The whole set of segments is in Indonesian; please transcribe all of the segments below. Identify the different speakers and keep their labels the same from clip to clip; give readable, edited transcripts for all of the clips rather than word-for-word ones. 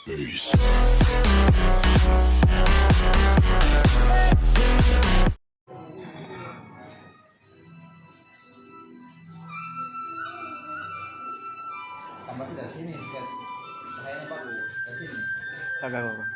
Speaker 1: Peace.
Speaker 2: Tambahnya dari sini, guys. Cahayanya bagus dari sini.
Speaker 3: Kagak apa-apa.
Speaker 2: Ayo.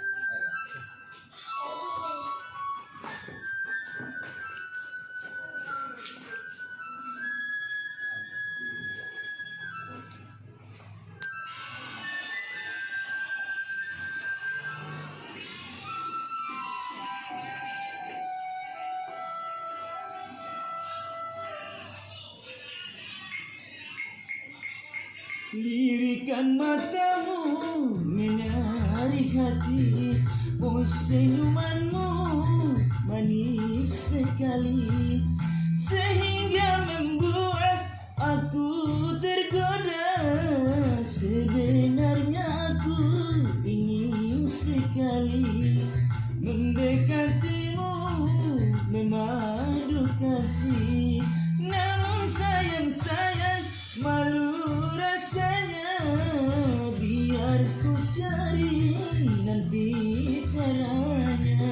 Speaker 4: Lirikan matamu menarik hati, oh senyumanmu manis sekali, sehingga membuat aku tergoda. Sebenarnya aku ingin sekali mendekatimu, memadu kasih, namun sayang malu rasanya. Biar ku cari nanti caranya.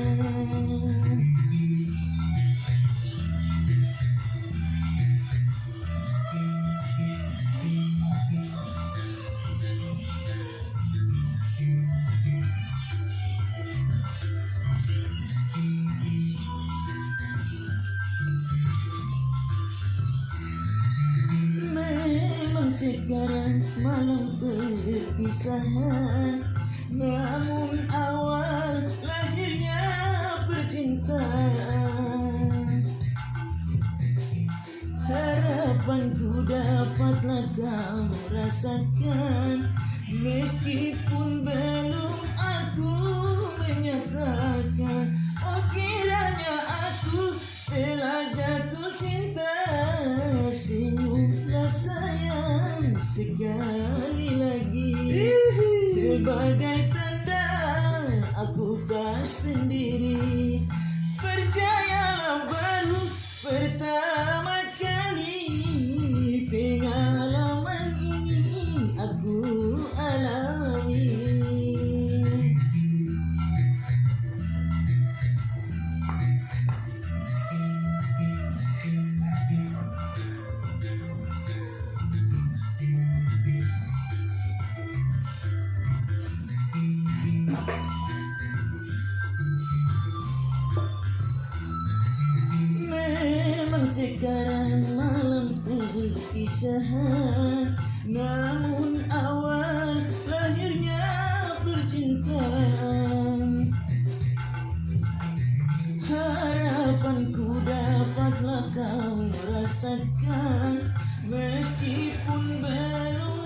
Speaker 4: Sekarang malam perpisahan, namun awal lahirnya percintaan. Harapanku dapatlah kau rasakan, meskipun belum aku menyatakan. Oh kiranya aku telah jatuh cinta, senyumlah sayang sekali lagi, sebagai tanda aku tak sendiri. Percayalah baru pertama kali pengalaman ini aku alami. Memang sekarang malam perpisahan, namun awal lahirnya percintaan. Harapanku dapatlah kau rasakan, meskipun belum